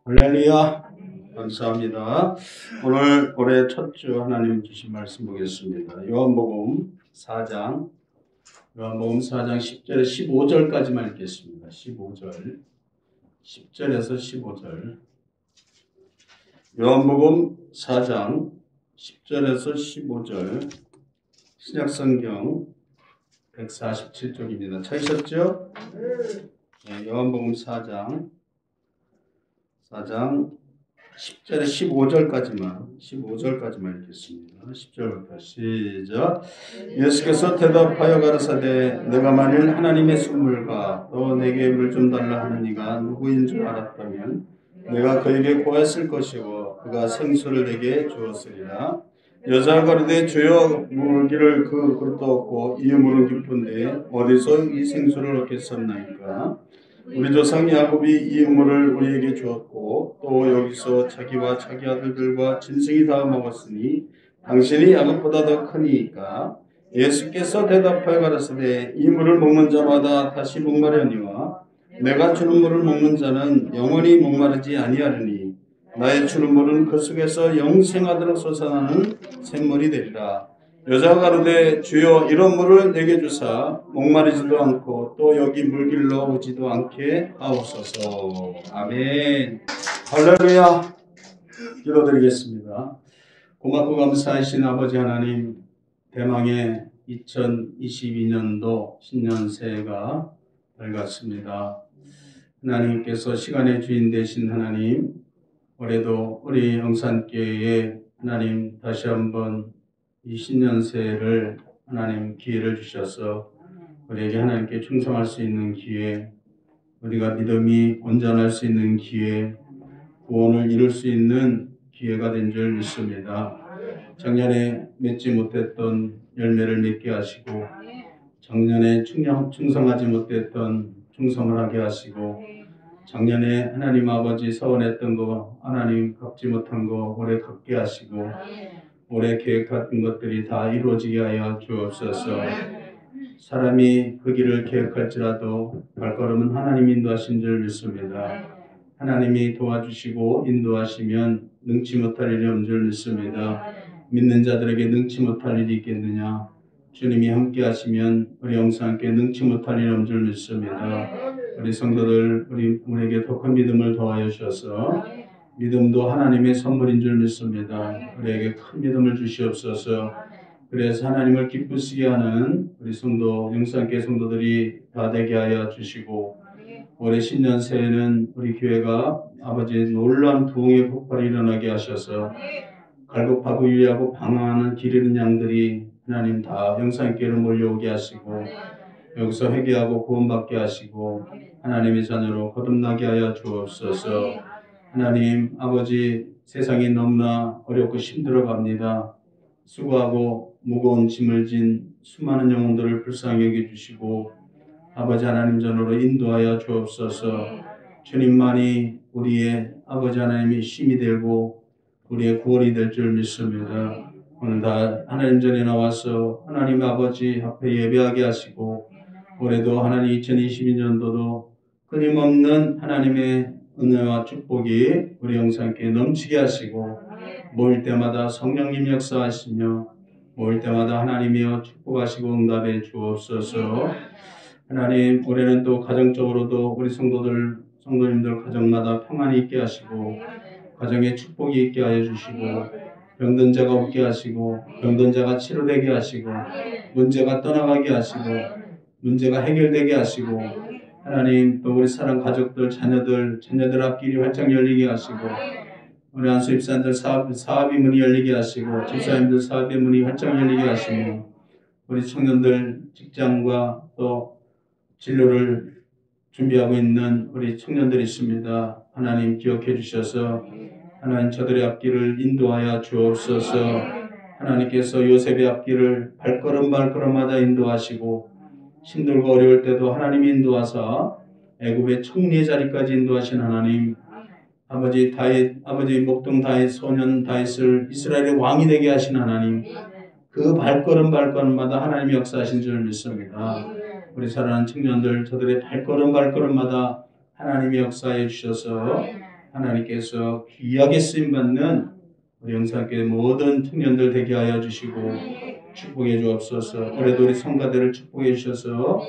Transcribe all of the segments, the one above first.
할렐루야. 감사합니다. 오늘 올해 첫 주 하나님 주신 말씀 보겠습니다. 요한복음 4장 10절에 15절까지만 읽겠습니다. 10절에서 15절. 요한복음 4장 10절에서 15절. 신약성경 147쪽입니다. 찾으셨죠? 네, 요한복음 4장 10절에 15절까지만 읽겠습니다. 10절부터 시작. 예수께서 대답하여 가라사대 내가 만일 하나님의 선물과 또 내게 물 좀 달라 하는 이가 누구인 줄 알았다면 내가 그에게 구했을 것이고 그가 생수를 내게 주었으리라. 여자가 가로되 주여 물기를 그 그릇도 없고 이 물은 깊은데 어디서 이 생수를 얻겠었나이까. 우리 조상 야곱이 이 우물을 우리에게 주었고 또 여기서 자기와 자기 아들들과 짐승이 다 먹었으니 당신이 야곱보다 더 크니까. 예수께서 대답하여 가라사대 이 물을 먹는 자마다 다시 목마르니와 내가 주는 물을 먹는 자는 영원히 목마르지 아니하리니 나의 주는 물은 그 속에서 영생하도록 솟아나는 샘물이 되리라. 여자가 가로되 주여 이런 물을 내게 주사 목마르지도 않고 또 여기 물길로 오지도 않게 하옵소서. 아멘. 할렐루야. 기도드리겠습니다. 고맙고 감사하신 아버지 하나님, 대망의 2022년도 신년 새해가 밝았습니다. 하나님께서 시간의 주인 되신 하나님, 올해도 우리 영산교회에 하나님 다시 한번 이 신년 새해를 하나님 기회를 주셔서 우리에게 하나님께 충성할 수 있는 기회, 우리가 믿음이 온전할 수 있는 기회, 구원을 이룰 수 있는 기회가 된 줄 믿습니다. 작년에 맺지 못했던 열매를 맺게 하시고 작년에 충성하지 못했던 충성을 하게 하시고 작년에 하나님 아버지 서원했던 거 하나님 갚지 못한 거 올해 갚게 하시고 올해 계획했던 것들이 다 이루어지게 하여 주옵소서. 사람이 그 길을 계획할지라도 발걸음은 하나님 인도하신 줄 믿습니다. 하나님이 도와주시고 인도하시면 능치 못할 일이 없는 줄 믿습니다. 믿는 자들에게 능치 못할 일이 있겠느냐? 주님이 함께 하시면 우리 영상께 능치 못할 일이 없는 줄 믿습니다. 우리 성도들 우리에게 더 큰 믿음을 더하여 주셔서 믿음도 하나님의 선물인 줄 믿습니다. 우리에게 큰 믿음을 주시옵소서. 그래서 하나님을 기쁘시게 하는 우리 성도 영상계 성도들이 다 되게 하여 주시고 올해 신년 새해는 우리 교회가 아버지 놀라운 부흥의 폭발이 일어나게 하셔서 갈급하고 유리하고 방황하는 길 잃은 양들이 하나님 다 영상교회로 몰려오게 하시고 여기서 회개하고 구원받게 하시고 하나님의 자녀로 거듭나게 하여 주옵소서. 하나님 아버지 세상이 너무나 어렵고 힘들어 갑니다. 수고하고 무거운 짐을 진 수많은 영혼들을 불쌍히 여겨주시고 아버지 하나님 전으로 인도하여 주옵소서. 주님만이 우리의 아버지 하나님의 힘이 되고 우리의 구원이 될 줄 믿습니다. 오늘 다 하나님 전에 나와서 하나님 아버지 앞에 예배하게 하시고 올해도 하나님 2022년도도 끊임없는 하나님의 은혜와 축복이 우리 영상께 넘치게 하시고 모일 때마다 성령님 역사하시며 모일 때마다 하나님이여 축복하시고 응답해 주옵소서. 하나님 올해는 또 가정적으로도 우리 성도님들 가정마다 평안이 있게 하시고 가정에 축복이 있게 하여 주시고 병든 자가 없게 하시고 병든 자가 치료되게 하시고 문제가 떠나가게 하시고 문제가 해결되게 하시고 하나님 또 우리 사랑 가족들 자녀들 앞길이 활짝 열리게 하시고 우리 안수 입사님들 사업의 문이 열리게 하시고 집사님들 사업의 문이 활짝 열리게 하시고 우리 청년들 직장과 또 진로를 준비하고 있는 우리 청년들이 있습니다. 하나님 기억해 주셔서 하나님 저들의 앞길을 인도하여 주옵소서. 하나님께서 요셉의 앞길을 발걸음마다 인도하시고 힘들고 어려울 때도 하나님이 인도하사 애굽의 총리의 자리까지 인도하신 하나님, 아버지 목동 다윗 소년 다윗을 이스라엘의 왕이 되게 하신 하나님, 그 발걸음마다 하나님이 역사하신 줄 믿습니다. 우리 사랑하는 청년들 저들의 발걸음마다 하나님이 역사해 주셔서 하나님께서 귀하게 쓰임받는 우리 영산교회 모든 청년들 되게 하여 주시고 축복해 주옵소서. 올해도 우리 성가대를 축복해 주셔서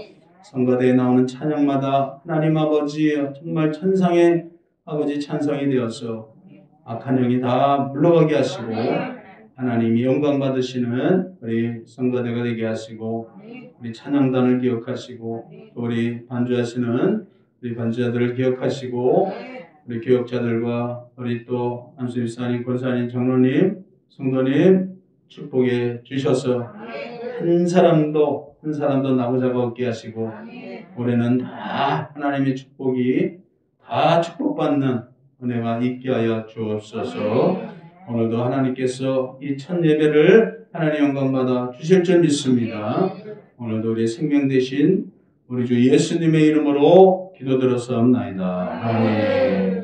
성가대에 나오는 찬양마다 하나님 아버지 정말 천상의 아버지 찬성이 되어서 악한 영이 다 물러가게 하시고 하나님이 영광 받으시는 우리 성가대가 되게 하시고 우리 찬양단을 기억하시고 또 우리 반주하시는 우리 반주자들을 기억하시고 우리 교역자들과 우리 또 안수 집사님, 권사님, 장로님, 성도님 축복해 주셔서 한 사람도 나고자가 없게 하시고 올해는 다 하나님의 축복이 다 축복받는 은혜가 있게 하여 주옵소서. 오늘도 하나님께서 이 첫 예배를 하나님 영광받아 주실 줄 믿습니다. 오늘도 우리 생명 되신 우리 주 예수님의 이름으로 기도드렸사옵나이다. 아멘.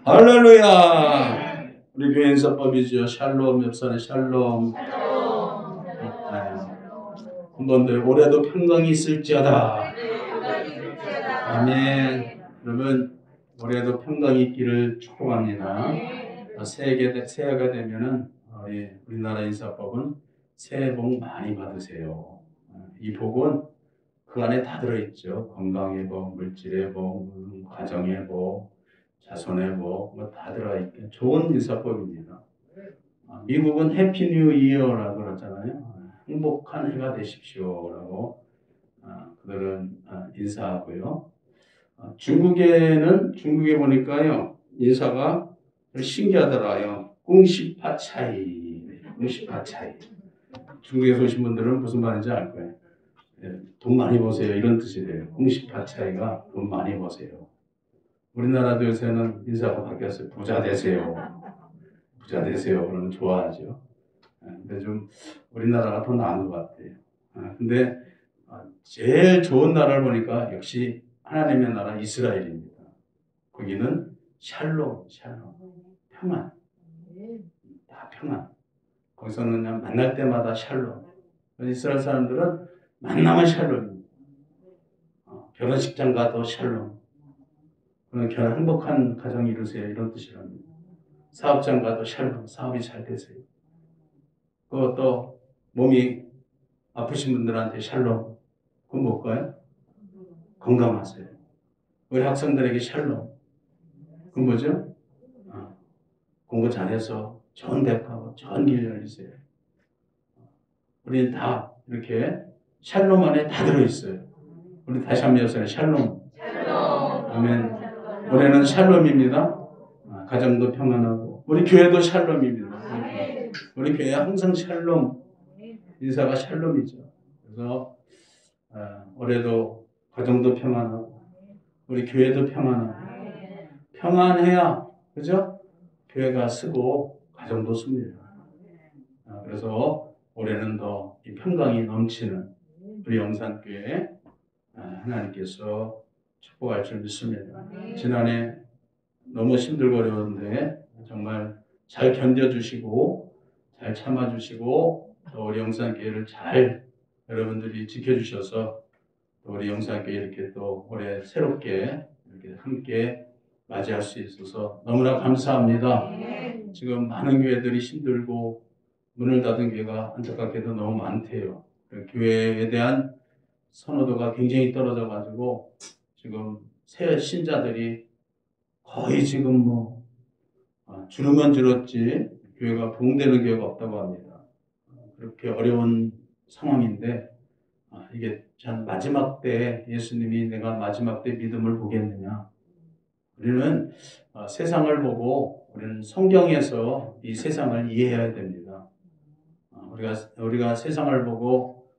할렐루야. 우리 교회 인사법이죠. 샬롬, 옆산의 샬롬. 한 번 더 올해도 평강이 있을지어다. 아멘. 여러분 올해도 평강이 있기를 축복합니다. 새해가 되면은 우리나라 인사법은 새해 복 많이 받으세요. 이 복은 그 안에 다 들어있죠. 건강의 복, 물질의 복, 가정의 복, 자손의 복, 뭐 다 들어있게 좋은 인사법입니다. 미국은 해피 뉴 이어라고 그러잖아요. 행복한 해가 되십시오라고 그들은 인사하고요. 중국에 보니까요 인사가 신기하더라요. 꿍시파차이. 중국에서 오신 분들은 무슨 말인지 알 거예요. 돈 많이 버세요 이런 뜻이래요. 꿍시파차이가 돈 많이 버세요. 우리나라도 요새는 인사가 바뀌었어요. 부자 되세요. 그러면 좋아하죠. 근데 좀 우리나라가 더 나은 것 같아요. 근데 제일 좋은 나라를 보니까 역시 하나님의 나라 이스라엘입니다. 거기는 샬롬, 평안, 다 평안. 거기서는 그냥 만날 때마다 샬롬. 이스라엘 사람들은 만나면 샬롬입니다. 결혼식장 가도 샬롬. 그런 행복한 가정 이루세요 이런 뜻이랍니다. 사업장 가도 샬롬, 사업이 잘 되세요. 그것도 몸이 아프신 분들한테 샬롬. 그건 뭘까요? 건강하세요. 우리 학생들에게 샬롬. 그건 뭐죠? 공부 잘해서 좋은 대학하고 좋은 길 열리세요. 우리는 다 이렇게 샬롬 안에 다 들어있어요. 우리 다시 한번 여서요. 샬롬. 아멘. 올해는 샬롬입니다. 가정도 평안하고 우리 교회도 샬롬입니다. 우리 교회 항상 샬롬. 인사가 샬롬이죠. 그래서 올해도 가정도 평안하고 우리 교회도 평안하고 평안해야 그죠? 교회가 쓰고 가정도 씁니다. 그래서 올해는 더 이 평강이 넘치는 우리 영산교회 하나님께서 축복할 줄 믿습니다. 지난해 너무 힘들고 어려웠는데 정말 잘 견뎌주시고 잘 참아주시고 또 우리 영산교회를 잘 여러분들이 지켜주셔서 또 우리 영산교회 이렇게 또 올해 새롭게 이렇게 함께 맞이할 수 있어서 너무나 감사합니다. 지금 많은 교회들이 힘들고 문을 닫은 교회가 안타깝게도 너무 많대요. 교회에 대한 선호도가 굉장히 떨어져가지고 지금 새 신자들이 거의 지금 줄으면 줄었지 교회가 부흥되는 교회가 없다고 합니다. 그렇게 어려운 상황인데 이게 참 마지막 때 예수님이 내가 마지막 때 믿음을 보겠느냐. 우리는 세상을 보고 우리는 성경에서 이 세상을 이해해야 됩니다. 우리가 세상을 보고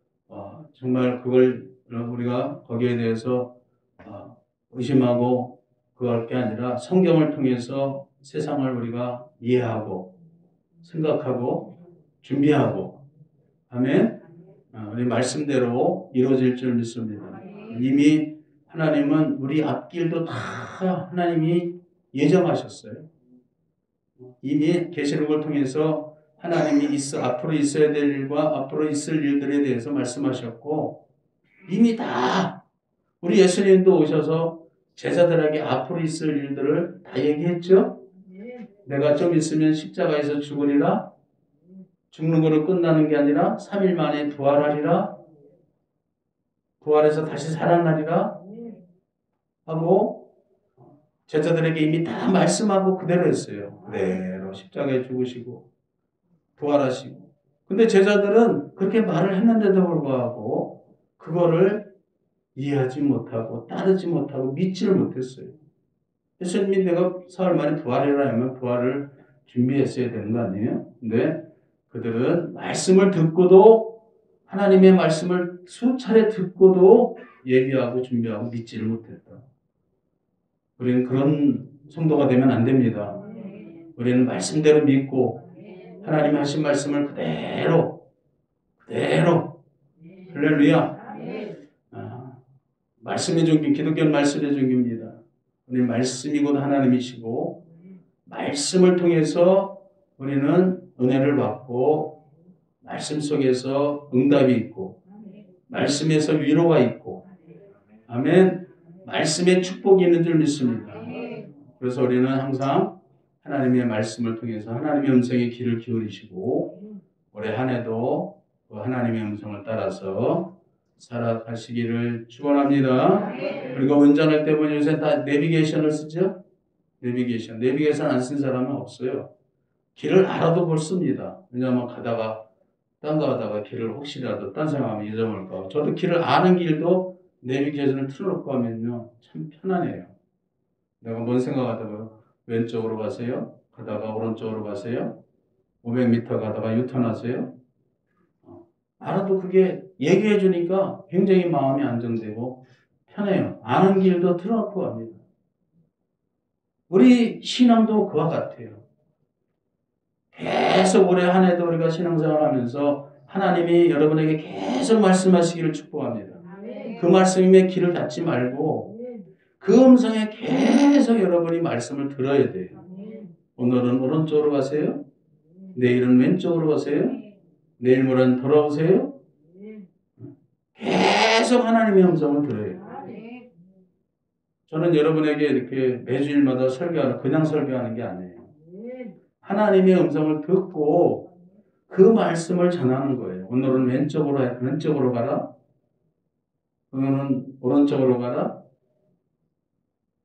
정말 그걸 우리가 거기에 대해서 의심하고 그럴 게 아니라 성경을 통해서 세상을 우리가 이해하고 생각하고 준비하고 아멘. 우리 말씀대로 이루어질 줄 믿습니다. 이미 하나님은 우리 앞길도 다 하나님이 예정하셨어요. 이미 계시록을 통해서 하나님이 앞으로 있어야 될 일과 앞으로 있을 일들에 대해서 말씀하셨고 이미 다 우리 예수님도 오셔서 제자들에게 앞으로 있을 일들을 다 얘기했죠. 내가 좀 있으면 십자가에서 죽으리라. 죽는 거로 끝나는 게 아니라 3일 만에 부활하리라. 부활해서 다시 살아나리라 하고 제자들에게 이미 다 말씀하고 그대로 했어요. 그대로 십자가에 죽으시고 부활하시고. 근데 제자들은 그렇게 말을 했는데도 불구하고 그거를 이해하지 못하고 따르지 못하고 믿지를 못했어요. 예수님이 내가 사흘 만에 부활해라 하면 부활을 준비했어야 되는 거 아니에요? 근데 그들은 말씀을 듣고도 하나님의 말씀을 수차례 듣고도 예비하고 준비하고 믿지를 못했다. 우리는 그런 성도가 되면 안 됩니다. 우리는 말씀대로 믿고 하나님이 하신 말씀을 그대로 할렐루야. 말씀의 종교, 기독교는 말씀의 종교입니다. 우리는 말씀이 곧 하나님이시고 말씀을 통해서 우리는 은혜를 받고 말씀 속에서 응답이 있고 말씀에서 위로가 있고 아멘. 말씀에 축복이 있는 줄 믿습니다. 그래서 우리는 항상 하나님의 말씀을 통해서 하나님의 음성에 귀를 기울이시고 올해 한 해도 그 하나님의 음성을 따라서 살아가시기를 축원합니다. 그리고 운전할 때 보면 요새 다 내비게이션을 쓰죠? 내비게이션 안 쓴 사람은 없어요. 길을 알아도 못 씁니다. 왜냐하면 딴 거 하다가 길을 혹시라도 딴 생각하면 잊어버릴까. 저도 길을 아는 길도 내비게이션을 틀어놓고 하면요. 참 편하네요. 내가 뭔 생각하다가 왼쪽으로 가세요. 가다가 오른쪽으로 가세요. 500m 가다가 유턴하세요. 알아도 그게 얘기해 주니까 굉장히 마음이 안정되고 편해요. 아는 길도 틀어놓고 갑니다. 우리 신앙도 그와 같아요. 계속 올해 한 해도 우리가 신앙생활 하면서 하나님이 여러분에게 계속 말씀하시기를 축복합니다. 그 말씀에 귀를 닫지 말고 그 음성에 계속 여러분이 말씀을 들어야 돼요. 오늘은 오른쪽으로 가세요. 내일은 왼쪽으로 가세요. 내일 모레는 돌아오세요. 계속 하나님의 음성을 들어요. 저는 여러분에게 이렇게 매주일마다 그냥 설교하는 게 아니에요. 하나님의 음성을 듣고 그 말씀을 전하는 거예요. 오늘은 왼쪽으로 가라. 오늘은 오른쪽으로 가라.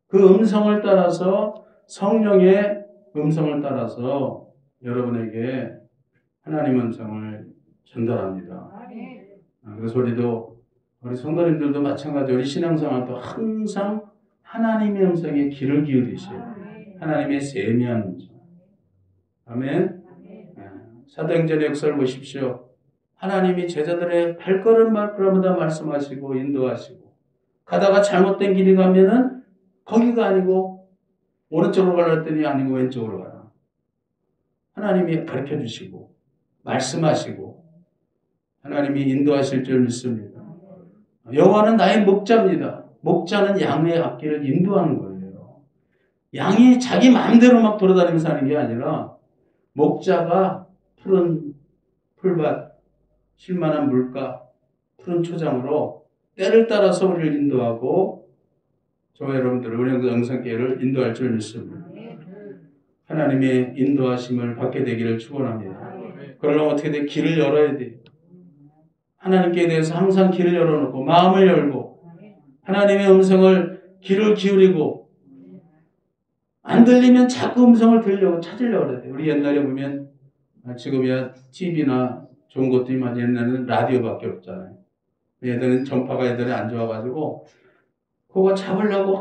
그 음성을 따라서 성령의 음성을 따라서 여러분에게 하나님의 음성을 전달합니다. 그래서 우리 성도님들도 마찬가지로 우리 신앙생활도 항상 하나님의 음성에 귀를 기울이셔요. 하나님의 세미한 음성. 아멘. 사도행전의 역사를 보십시오. 하나님이 제자들의 발걸음마다 말씀하시고 인도하시고 가다가 잘못된 길이 가면은 거기가 아니고 오른쪽으로 가라 했더니 아니고 왼쪽으로 가라. 하나님이 가르쳐 주시고 말씀하시고 하나님이 인도하실 줄 믿습니다. 여호와는 나의 목자입니다. 목자는 양의 앞길을 인도하는 거예요. 양이 자기 마음대로 막 돌아다니면서 하는 게 아니라 목자가 푸른 풀밭, 쉴만한 물가, 푸른 초장으로 때를 따라서 우리를 인도하고 저와 여러분들 우리 영성교회를 인도할 줄 믿습니다. 하나님의 인도하심을 받게 되기를 축원합니다. 그러려면 어떻게 돼? 길을 열어야 돼요. 하나님께 대해서 항상 길을 열어놓고 마음을 열고 하나님의 음성을 귀를 기울이고 안 들리면 자꾸 음성을 들으려고 찾으려고 그래요. 우리 옛날에 보면 지금이야 TV나 좋은 것도 많이 옛날에는 라디오밖에 없잖아요. 얘들은 전파가 애들이 안 좋아가지고 그거 잡으려고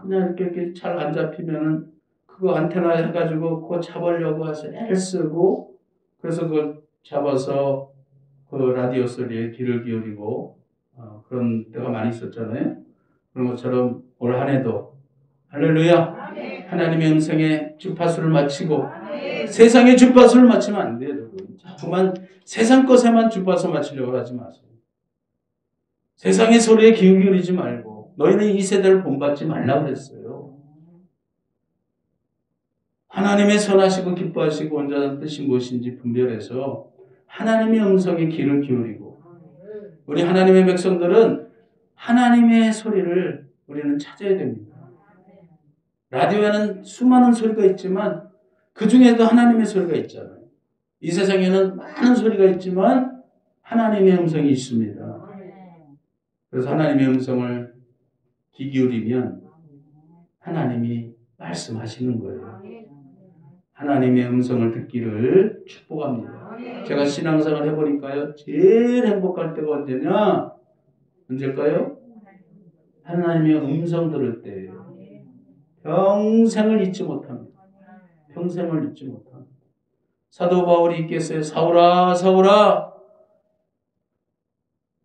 그냥 이렇게 잘 안 잡히면은 그거 안테나 해가지고 그거 잡으려고 해서 애를 쓰고 그래서 그걸 잡아서 그 라디오 소리에 귀를 기울이고 그런 때가 많이 있었잖아요. 그런 것처럼 올 한 해도 할렐루야 하나님의 음성에 주파수를 맞추고 세상의 주파수를 맞추면 안 돼요. 자꾸만 세상 것에만 주파수 맞추려고 하지 마세요. 세상의 소리에 귀 기울이지 말고 너희는 이 세대를 본받지 말라고 그랬어요. 하나님의 선하시고 기뻐하시고 온전한 뜻이 무엇인지 분별해서 하나님의 음성에 귀를 기울이고 우리 하나님의 백성들은 하나님의 소리를 우리는 찾아야 됩니다. 라디오에는 수많은 소리가 있지만 그 중에도 하나님의 소리가 있잖아요. 이 세상에는 많은 소리가 있지만 하나님의 음성이 있습니다. 그래서 하나님의 음성을 귀 기울이면 하나님이 말씀하시는 거예요. 하나님의 음성을 듣기를 축복합니다. 제가 신앙생활 해보니까요, 제일 행복할 때가 언제냐? 언제일까요? 하나님의 음성 들을 때예요. 평생을 잊지 못합니다. 평생을 잊지 못합니다. 사도 바울이 있겠어요. 사울아, 사울아,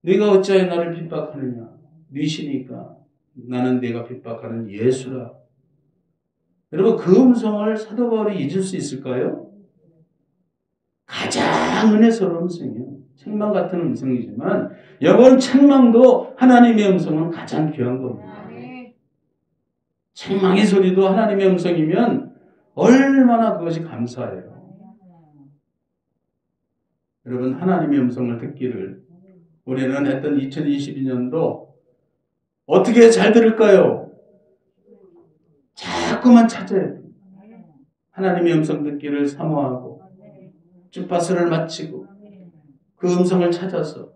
네가 어찌하여 나를 핍박하느냐? 네 신이니까 나는 네가 핍박하는 예수라. 여러분, 그 음성을 사도 바울이 잊을 수 있을까요? 가장 은혜스러운 음성이에요. 책망 같은 음성이지만 여러분, 책망도 하나님의 음성은 가장 귀한 겁니다. 책망의 소리도 하나님의 음성이면 얼마나 그것이 감사해요. 여러분, 하나님의 음성을 듣기를 우리는 했던 2022년도 어떻게 잘 들을까요? 자꾸만 찾아야 돼요. 하나님의 음성 듣기를 사모하고 주파수를 맞추고 그 음성을 찾아서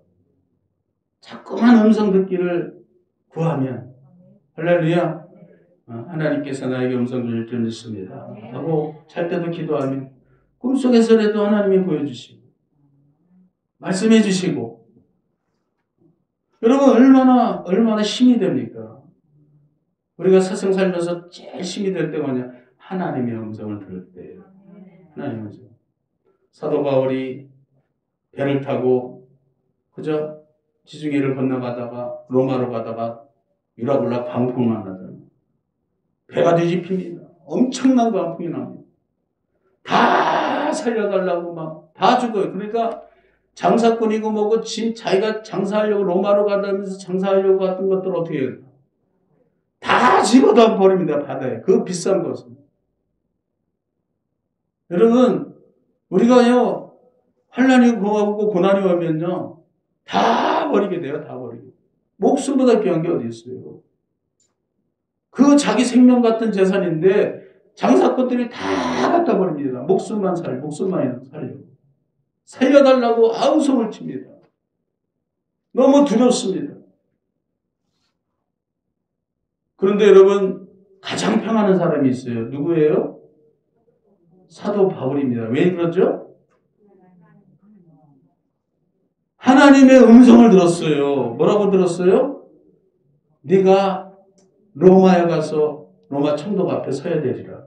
자꾸만 음성 듣기를 구하면 할렐루야, 하나님께서 나에게 음성 들릴 줄 믿습니다 하고 잘 때도 기도하면 꿈속에서라도 하나님이 보여주시고 말씀해 주시고 여러분 얼마나 힘이 됩니까? 우리가 세상 살면서 제일 힘이 될 때가 뭐냐? 하나님의 음성을 들을 때예요. 하나님의 음성. 사도 바울이 배를 타고 그저 지중해를 건너가다가 로마로 가다가 유라굴라 광풍을 만나잖아요. 배가 뒤집힙니다. 엄청난 광풍이 납니다. 다 살려달라고 막 다 죽어요. 그러니까 장사꾼이고 뭐고 자기가 장사하려고 로마로 가다면서 장사하려고 갔던 것들 어떻게 해요? 다 집어다 버립니다. 바다에. 그 비싼 것은. 여러분, 우리가요, 환란이 고하고 고난이 오면요, 다 버리게 돼요. 다 버리게. 목숨보다 귀한 게 어디 있어요? 그 자기 생명 같은 재산인데 장사꾼들이 다 갖다 버립니다. 목숨만 살려고. 살려달라고 아우성을 칩니다. 너무 두렵습니다. 그런데 여러분, 가장 평안한 사람이 있어요. 누구예요? 사도 바울입니다. 왜 그러죠? 하나님의 음성을 들었어요. 뭐라고 들었어요? 네가 로마에 가서 로마 총독 앞에 서야 되리라.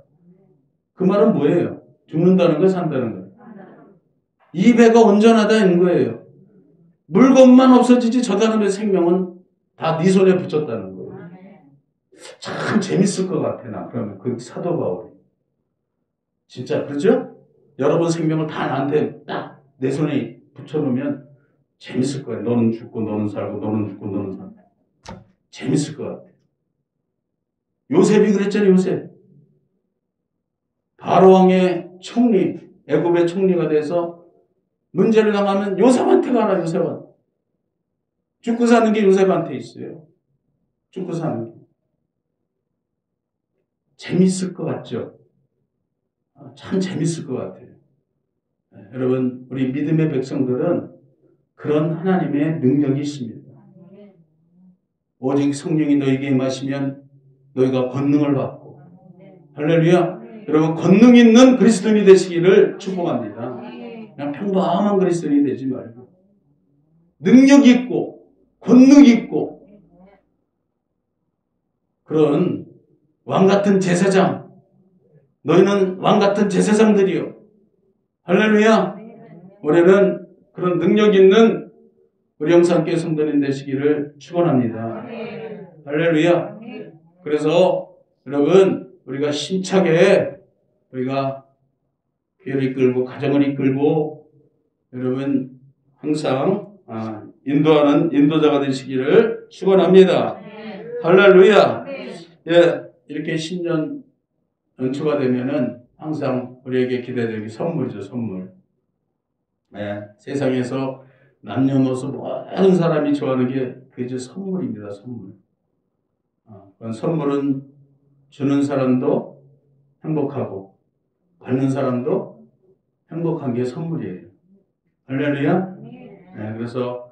그 말은 뭐예요? 죽는다는 거예요? 산다는 거예요? 이 배가 온전하다는 거예요. 물건만 없어지지 저 사람의 생명은 다 네 손에 붙였다는 거예요. 참 재밌을 것 같아 나 그러면 그 사도 바울이. 진짜 그렇죠? 여러분 생명을 다 나한테 딱 내 손에 붙여놓으면 재밌을 거예요. 너는 죽고 너는 살고 너는 죽고 너는 살고. 재밌을 것 같아. 요셉이 그랬잖아요. 요셉. 바로왕의 총리, 애굽의 총리가 돼서 문제를 당하면 요셉한테 가라. 요셉한테. 죽고 사는 게 요셉한테 있어요. 죽고 사는 게. 재밌을 것 같죠? 참 재밌을 것 같아요. 여러분, 우리 믿음의 백성들은 그런 하나님의 능력이 있습니다. 오직 성령이 너에게 임하시면 너희가 권능을 받고, 할렐루야. 여러분, 권능 있는 그리스도인이 되시기를 축복합니다. 그냥 평범한 그리스도인이 되지 말고 능력 있고 권능 있고 그런 왕같은 제사장, 너희는 왕같은 제사장들이요. 할렐루야. 올해는 그런 능력 있는 우리 영산교회 성도님 되시기를 축원합니다. 할렐루야. 그래서 여러분, 우리가 힘차게 우리가 교회를 이끌고 가정을 이끌고 여러분 항상 인도하는 인도자가 되시기를 축원합니다. 할렐루야. 예, 이렇게 신년 연초가 되면은 항상 우리에게 기대되는 게 선물이죠, 선물. 예, 세상에서 남녀노소 모든 사람이 좋아하는 게 그게 선물입니다, 선물. 그건 선물은 주는 사람도 행복하고 받는 사람도 행복한 게 선물이에요. 할렐루야. 네, 그래서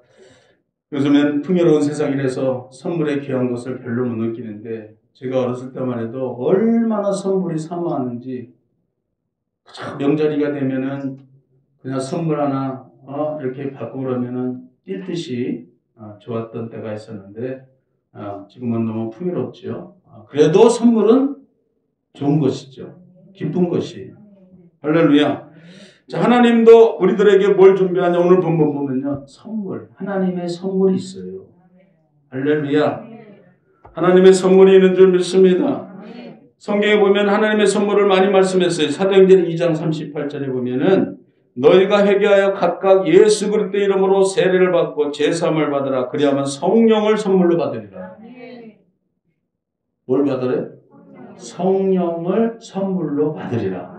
요즘엔 풍요로운 세상이라서 선물에 귀한 것을 별로 못 느끼는데 제가 어렸을 때만 해도 얼마나 선물이 사모하는지 명절이가 되면은 그냥 선물 하나 이렇게 받고 그러면은 뛸 듯이 좋았던 때가 있었는데 지금은 너무 풍요롭죠. 그래도 선물은 좋은 것이죠. 기쁜 것이. 할렐루야. 자, 하나님도 우리들에게 뭘 준비하냐 오늘 본문 보면요. 선물. 하나님의 선물이 있어요. 할렐루야. 하나님의 선물이 있는 줄 믿습니다. 성경에 보면 하나님의 선물을 많이 말씀했어요. 사도행전 2장 38절에 보면은 너희가 회개하여 각각 예수 그리스도의 이름으로 세례를 받고 제사함을 받으라. 그리하면 성령을 선물로 받으리라. 뭘 받으래? 성령을 선물로 받으리라.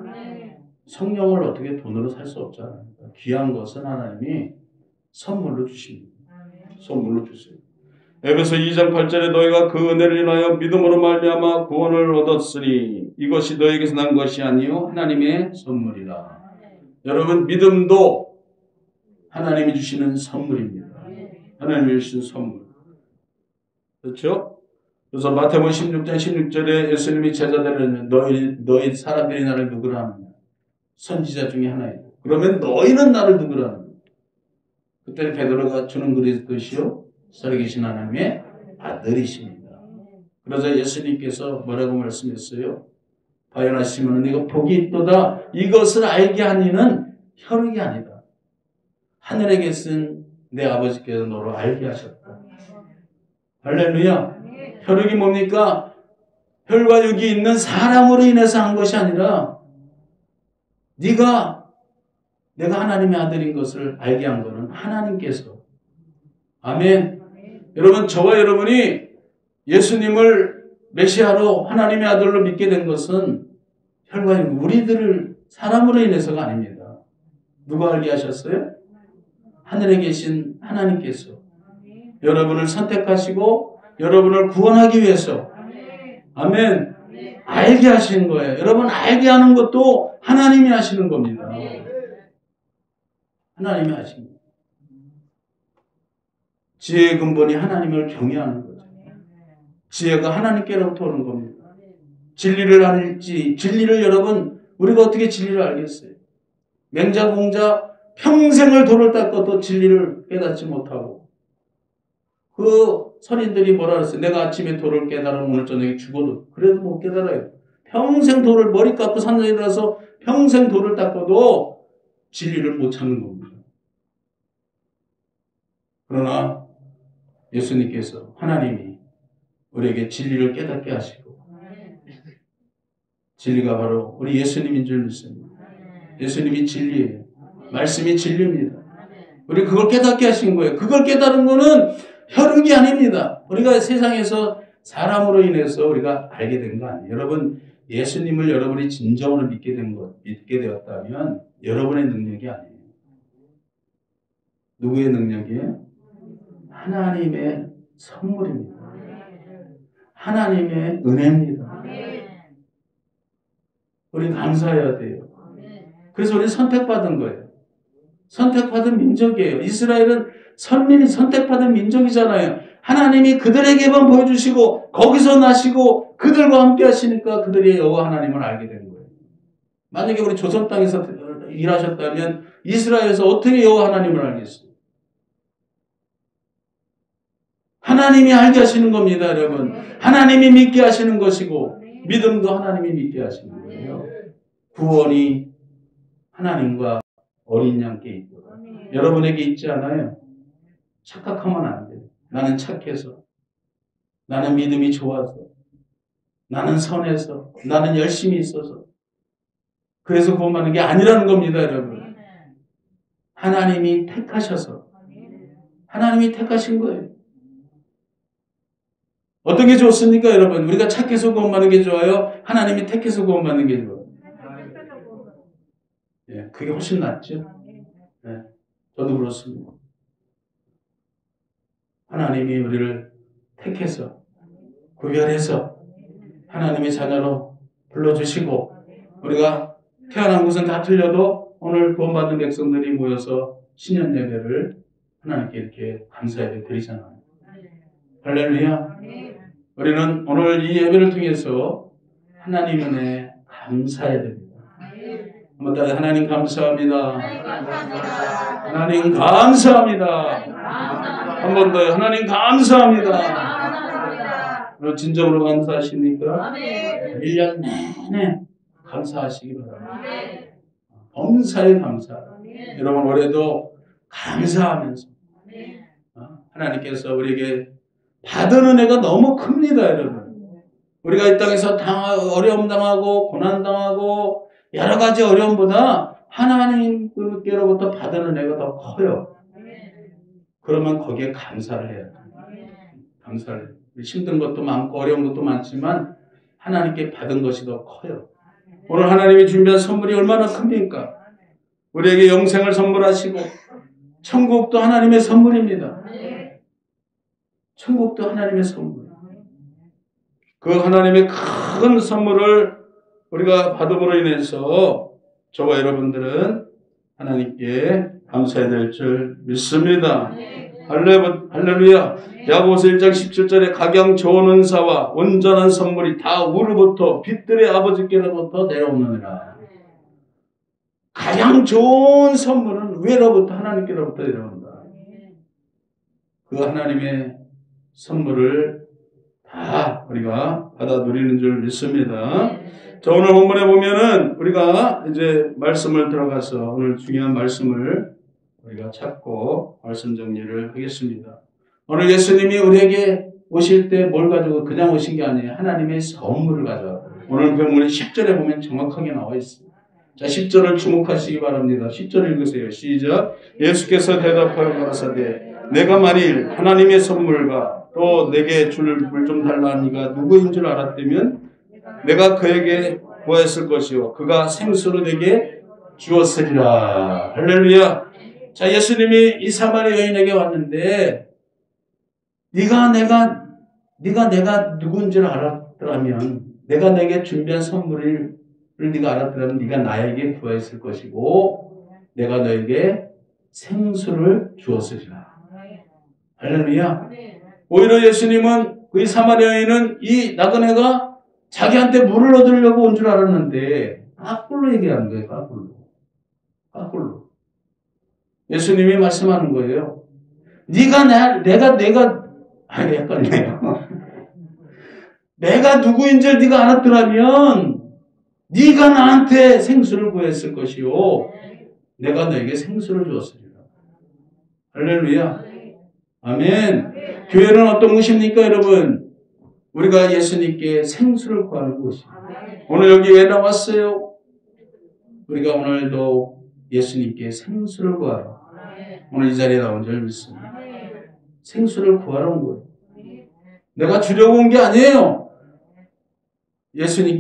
성령을 어떻게 돈으로 살 수 없잖아요. 귀한 것은 하나님이 선물로 주십니다. 선물로 주세요. 에베소 2장 8절에 너희가 그 은혜를 인하여 믿음으로 말미암아 구원을 얻었으니 이것이 너희에게서 난 것이 아니요 하나님의 선물이라. 여러분 믿음도 하나님이 주시는 선물입니다. 하나님이 주신 선물. 그렇죠? 그래서 마태복음 16장 16절에 예수님이 제자들은 너희 사람들이 나를 누구라 하느냐. 선지자 중에 하나예요. 그러면 너희는 나를 누구라 하느냐. 그때 베드로가 주는 그리스도시요 살아계신 하나님의 아들이십니다. 그래서 예수님께서 뭐라고 말씀했어요? 바요나 시몬은 네가 복이 있도다. 이것을 알게 한 이는 혈육이 아니다. 하늘에 계신 내 아버지께서 너로 알게 하셨다. 할렐루야. 혈육이 뭡니까? 혈과 육이 있는 사람으로 인해서 한 것이 아니라 내가 하나님의 아들인 것을 알게 한 것은 하나님께서. 아멘. 여러분 저와 여러분이 예수님을 메시아로 하나님의 아들로 믿게 된 것은 혈과 육, 우리들을 사람으로 인해서가 아닙니다. 누가 알게 하셨어요? 하늘에 계신 하나님께서 여러분을 선택하시고 여러분을 구원하기 위해서 아멘. 알게 하시는 거예요. 여러분 알게 하는 것도 하나님이 하시는 겁니다. 하나님이 하시는 거예요. 지혜의 근본이 하나님을 경외하는 거죠. 지혜가 하나님께로부터 오는 겁니다. 진리를 알지, 진리를 여러분 우리가 어떻게 진리를 알겠어요? 맹자공자 평생을 돌을 닦아도 진리를 깨닫지 못하고 그 선인들이 뭐라 그랬어요? 내가 아침에 돌을 깨달으면 오늘 저녁에 죽어도 그래도 못 깨달아요. 평생 돌을 머리 깎고 산전에 들어서 평생 돌을 닦아도 진리를 못 찾는 겁니다. 그러나 예수님께서 하나님이 우리에게 진리를 깨닫게 하시고 진리가 바로 우리 예수님인 줄 믿습니다. 예수님이 진리예요. 말씀이 진리입니다. 우리 그걸 깨닫게 하신 거예요. 그걸 깨달은 거는 혈육이 아닙니다. 우리가 세상에서 사람으로 인해서 우리가 알게 된 거 아니에요. 여러분 예수님을 여러분이 진정으로 믿게 되었다면 여러분의 능력이 아니에요. 누구의 능력이에요? 하나님의 선물입니다. 하나님의 은혜입니다. 우리 감사해야 돼요. 그래서 우리 선택받은 거예요. 선택받은 민족이에요. 이스라엘은 선민이 선택받은 민족이잖아요. 하나님이 그들에게만 보여주시고 거기서 나시고 그들과 함께 하시니까 그들이 여호와 하나님을 알게 된 거예요. 만약에 우리 조선 땅에서 일하셨다면 이스라엘에서 어떻게 여호와 하나님을 알겠어요? 하나님이 알게 하시는 겁니다, 여러분. 하나님이 믿게 하시는 것이고 믿음도 하나님이 믿게 하시는 거예요. 구원이 하나님과 어린 양께 있고 여러분에게 있지 않아요? 착각하면 안 돼요. 나는 착해서, 나는 믿음이 좋아서, 나는 선해서, 나는 열심히 있어서 그래서 구원받는 게 아니라는 겁니다, 여러분. 하나님이 택하셔서 하나님이 택하신 거예요. 어떤 게 좋습니까, 여러분? 우리가 착해서 구원받는 게 좋아요? 하나님이 택해서 구원받는 게 좋아요? 예, 그게 훨씬 낫죠. 예, 저도 그렇습니다. 하나님이 우리를 택해서 구별해서 하나님의 자녀로 불러주시고 우리가 태어난 곳은 다 틀려도 오늘 구원받은 백성들이 모여서 신년 예배를 하나님께 이렇게 감사 예배 드리잖아요. 할렐루야. 우리는 오늘 이 예배를 통해서 하나님 은혜에 감사해야 됩니다. 한번 따라 하나님 감사합니다. 하나님 감사합니다. 한 번 더 하나님 감사합니다. 진정으로 감사하십니까? 1년 내내 감사하시기 바랍니다. 범사에 감사. 여러분 올해도 감사하면서 하나님께서 우리에게 받은 은혜가 너무 큽니다. 여러분 우리가 이 땅에서 어려움 당하고 고난 당하고 여러 가지 어려움보다 하나님께로부터 받은 은혜가 더 커요. 그러면 거기에 감사를 해야 돼요. 감사를 해요. 힘든 것도 많고 어려운 것도 많지만 하나님께 받은 것이 더 커요. 오늘 하나님이 준비한 선물이 얼마나 큽니까? 우리에게 영생을 선물하시고 천국도 하나님의 선물입니다. 천국도 하나님의 선물. 그 하나님의 큰 선물을 우리가 받음으로 인해서 저와 여러분들은 하나님께 감사해야 될 줄 믿습니다. 할렐루야. 야고보서 1장 17절에 각양 좋은 은사와 온전한 선물이 다 우로부터 빛들의 아버지께로부터 내려오느니라. 가장 좋은 선물은 위로부터 하나님께로부터 내려온다. 그 하나님의 선물을 다 우리가 받아 누리는 줄 믿습니다. 자, 오늘 본문에 보면은 우리가 이제 말씀을 들어가서 오늘 중요한 말씀을 우리가 찾고 말씀 정리를 하겠습니다. 오늘 예수님이 우리에게 오실 때 뭘 가지고 그냥 오신 게 아니에요. 하나님의 선물을 가져왔어요. 오늘 본문의 10절에 보면 정확하게 나와 있어요. 자, 10절을 주목하시기 바랍니다. 10절 읽으세요. 시작. 예수께서 대답하여 가라사대 내가 만일 하나님의 선물과 또 내게 줄 물 좀 달라 하니가 누구인 줄 알았다면 내가 그에게 구하였을 것이요 그가 생수로 내게 주었으리라. 할렐루야. 자, 예수님이 이 사마리아 여인에게 왔는데 네가 내가 누군지를 알았더라면 내가 내게 준비한 선물을 네가 알았더라면 네가 나에게 구하였을 것이고 내가 너에게 생수를 주었으리라. 할렐루야. 오히려 예수님은 이 사마리아 여인은 이 나그네가 자기한테 물을 얻으려고 온 줄 알았는데 거꾸로 얘기하는 거예요. 거꾸로. 예수님이 말씀하는 거예요. 헷갈리네요. 내가 누구인지를 네가 알았더라면 네가 나한테 생수를 구했을 것이요 내가 너에게 생수를 주었으리라. 할렐루야. 아멘. 교회는 어떤 곳입니까, 여러분? 우리가 예수님께 생수를 구하는 곳입니다. 오늘 여기 왜 나왔어요? 우리가 오늘도 예수님께 생수를 구하러 오늘 이 자리에 나온 줄 믿습니다. 생수를 구하러 온 거예요. 내가 주려고 온 게 아니에요.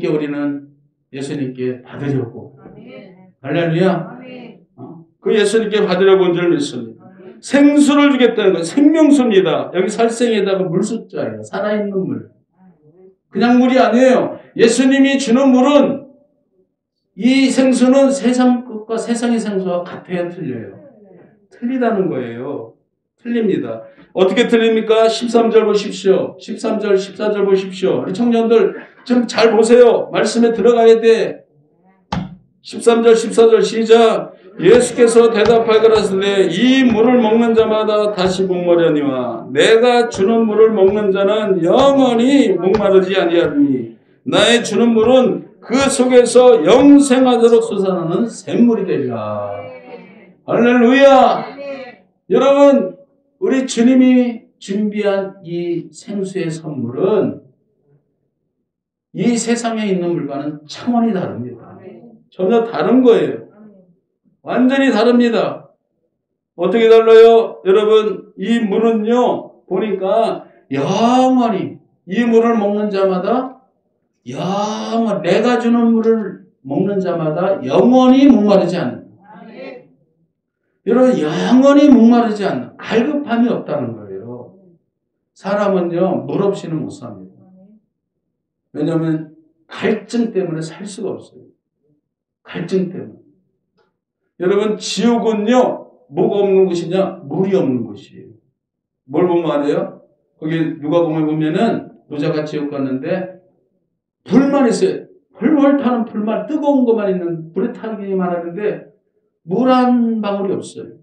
우리는 예수님께 받으려고. 할렐루야. 그 예수님께 받으려고 온 줄 믿습니다. 생수를 주겠다는 건 생명수입니다. 여기 살생에다가 물숫자예요. 살아있는 물. 그냥 물이 아니에요. 예수님이 주는 물은 이 생수는 세상 것과 세상의 생수와 같아야 틀려요. 틀리다는 거예요. 틀립니다. 어떻게 틀립니까? 13절 보십시오. 13절, 14절 보십시오. 우리 청년들 좀 잘 보세요. 말씀에 들어가야 돼. 13절, 14절 시작. 예수께서 대답하여 가라사대 이 물을 먹는 자마다 다시 목마르니와 내가 주는 물을 먹는 자는 영원히 목마르지 아니하리니 나의 주는 물은 그 속에서 영생하도록 솟아나는 샘물이 되리라. 할렐루야. 여러분 우리 주님이 준비한 이 생수의 선물은 이 세상에 있는 물과는 차원이 다릅니다. 전혀 다른 거예요. 완전히 다릅니다. 어떻게 달라요? 여러분 이 물은요 보니까 영원히 이 물을 먹는 자마다 내가 주는 물을 먹는 자마다 영원히 목마르지 않는 여러분 영원히 목마르지 않는 갈급함이 없다는 거예요. 사람은요 물 없이는 못 삽니다. 왜냐하면 갈증 때문에 살 수가 없어요. 갈증 때문에. 여러분, 지옥은요, 뭐가 없는 곳이냐? 물이 없는 곳이에요. 뭘 보면 알아요? 거기 누가복음에 보면은 부자가 지옥 갔는데 불만 있어요. 펄펄 타는 불만, 뜨거운 것만 있는 불에 타는 게 많았는데 물 한 방울이 없어요.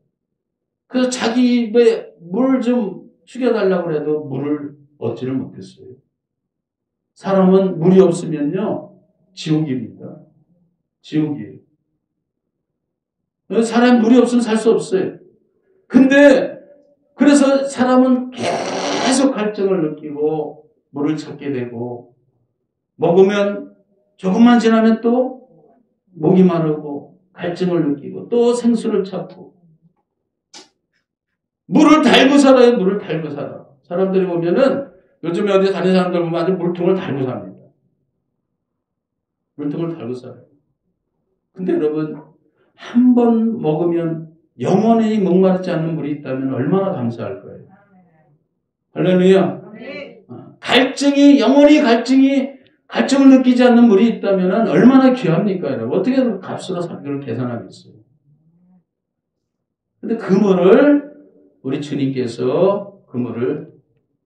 그래서 자기 입에 물 좀 죽여달라고 해도 물을 얻지를 못했어요. 사람은 물이 없으면요, 지옥입니다. 지옥이에요. 사람이 물이 없으면 살 수 없어요. 근데 그래서 사람은 계속 갈증을 느끼고 물을 찾게 되고 먹으면 조금만 지나면 또 목이 마르고 갈증을 느끼고 또 생수를 찾고 물을 달고 살아요. 물을 달고 살아. 사람들이 보면은 요즘에 어디 다니는 사람들 보면 아주 물통을 달고 삽니다. 물통을 달고 살아요. 근데 여러분, 한 번 먹으면 영원히 목마르지 않는 물이 있다면 얼마나 감사할 거예요. 할렐루야. 갈증을 느끼지 않는 물이 있다면 얼마나 귀합니까, 여러분? 어떻게 값으로 그걸 계산하겠어요? 근데 그 물을 우리 주님께서 그 물을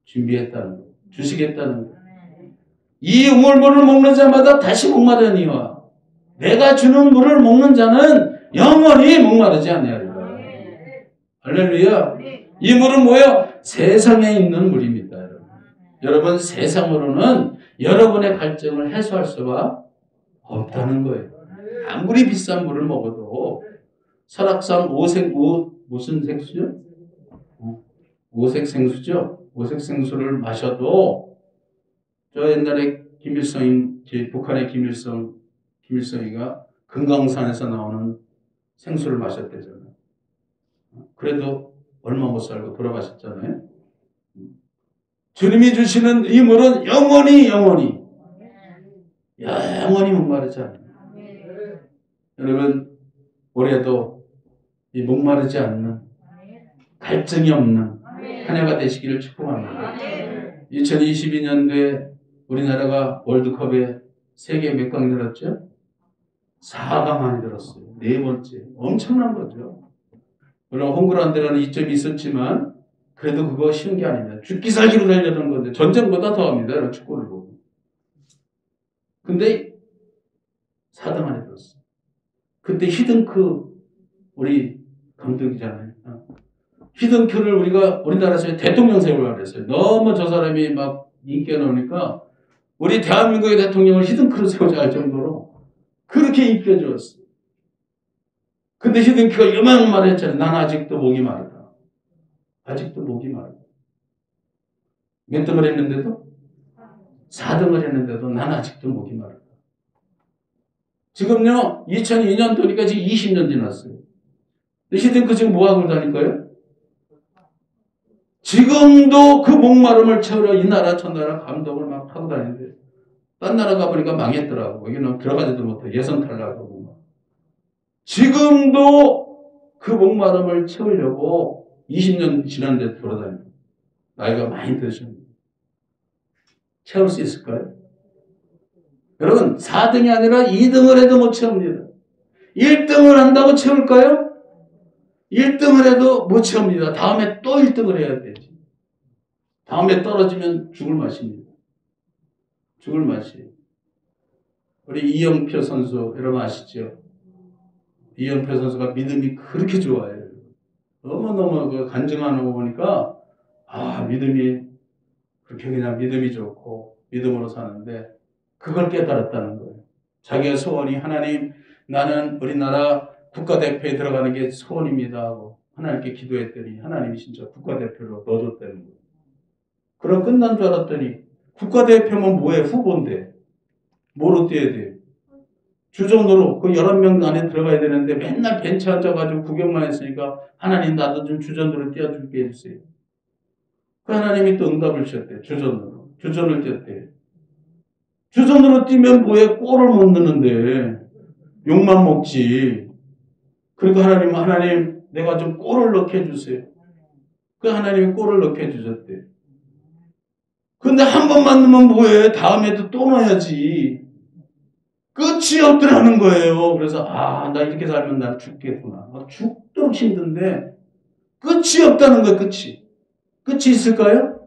준비했다는 거예요. 주시겠다는 거예요. 이 우물물을 먹는 자마다 다시 목마르니와 내가 주는 물을 먹는 자는 영원히 목마르지 아니하리라. 할렐루야. 이 물은 뭐예요? 세상에 있는 물입니다. 여러분, 세상으로는 여러분의 갈증을 해소할 수가 없다는 거예요. 아무리 비싼 물을 먹어도 설악산 무슨 생수죠? 오색 생수죠. 오색 생수를 마셔도 저 옛날에 북한의 김일성이가 금강산에서 나오는 생수를 마셨대잖아요. 그래도 얼마 못 살고 돌아가셨잖아요. 주님이 주시는 이 물은 영원히 목마르지 않아요. 여러분, 올해도 이 목마르지 않는 갈증이 없는 한 해가 되시기를 축복합니다. 2022년도에 우리나라가 월드컵에 세계 몇 강 들었죠? 4강 안에 들었어요. 네 번째. 엄청난 거죠. 물론 홈그라운드라는 이점이 있었지만 그래도 그거 쉬운 게 아닙니다. 죽기 살기로 달려는 건데 전쟁보다 더합니다. 축구를 보고. 근데 4등 안에 들었어요. 그때 히든크 우리 감독이잖아요. 히든크를 우리나라에서 대통령 세우려고 그랬어요. 너무 저 사람이 막 인기가 나오니까 우리 대한민국의 대통령을 히든크로 세우자 할 정도로 그렇게 인기가 좋았어요. 근데 히든크가 이만한 말을 했잖아요. 난 아직도 목이 마르다. 아직도 목이 마르다. 몇 등을 했는데도? 4등을 했는데도 난 아직도 목이 마르다. 지금요, 2002년도니까 지금 20년 지났어요. 히든크 지금 뭐하고 다닐까요? 지금도 그 목마름을 채우려 이 나라 저 나라 감독을 막 하고 다니는데 딴 나라 가보니까 망했더라고. 여기는 들어가지도 못해. 예선 탈락하고. 지금도 그 목마름을 채우려고 20년 지났는데 돌아다니고 나이가 많이 드셨는데 채울 수 있을까요? 여러분, 4등이 아니라 2등을 해도 못 채웁니다. 1등을 한다고 채울까요? 1등을 해도 못 채웁니다. 다음에 또 1등을 해야 되지. 다음에 떨어지면 죽을 맛입니다. 죽을 맛이에요. 우리 이영표 선수 여러분 아시죠? 이영표 선수가 믿음이 그렇게 좋아요. 너무너무 그 간증하는 거 보니까 믿음이 그렇게 그냥 믿음이 좋고 믿음으로 사는데 그걸 깨달았다는 거예요. 자기의 소원이 하나님 나는 우리나라 국가대표에 들어가는 게 소원입니다 하고 하나님께 기도했더니 하나님이 진짜 국가대표로 넣어줬다는 거예요. 그럼 끝난 줄 알았더니 국가대표면 뭐해? 후보인데 뭐로 뛰어야 돼요? 주전으로 그 11명 안에 들어가야 되는데 맨날 벤치 앉아가지고 구경만 했으니까 하나님 나도 좀 주전으로 뛰어줄게 해주세요. 그 하나님이 또 응답을 주셨대요. 주전을 뛰었대요. 주전으로 뛰면 뭐해? 골을 못 넣는데 욕만 먹지. 그러니까 하나님 내가 좀 골을 넣게 해주세요. 그 하나님이 골을 넣게 해주셨대요. 근데 한 번만 넣으면 뭐해? 다음에도 또 넣어야지. 끝이 없더라는 거예요. 그래서 나 이렇게 살면 난 죽겠구나. 죽도록 힘든데 끝이 없다는 거예요. 끝이 있을까요?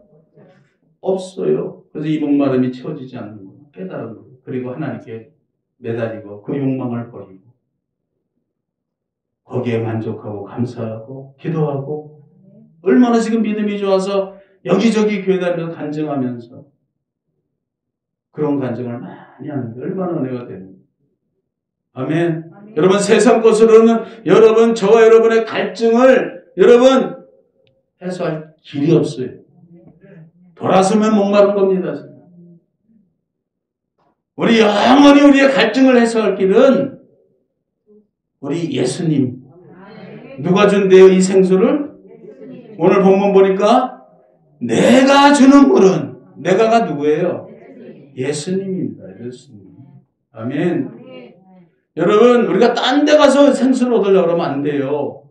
없어요. 그래서 이 목마름이 채워지지 않는 거예요. 깨달은 거예요. 그리고 하나님께 매달리고 그 욕망을 버리고 거기에 만족하고 감사하고 기도하고 얼마나 지금 믿음이 좋아서 여기저기 교회 다니면서 간증하면서 그런 간증을 많이 하는데 얼마나 은혜가 됩니까? 아멘. 여러분 세상 것으로는 여러분 저와 여러분의 갈증을 여러분 해소할 길이 없어요. 돌아서면 목마른 겁니다. 우리 영원히 우리의 갈증을 해소할 길은 우리 예수님. 누가 준대요 이 생수를? 오늘 본문 보니까 내가 주는 물은 내가가 누구예요? 예수님입니다. 예수님. 아멘. 여러분 우리가 딴 데 가서 생수를 얻으려고 그러면 안 돼요.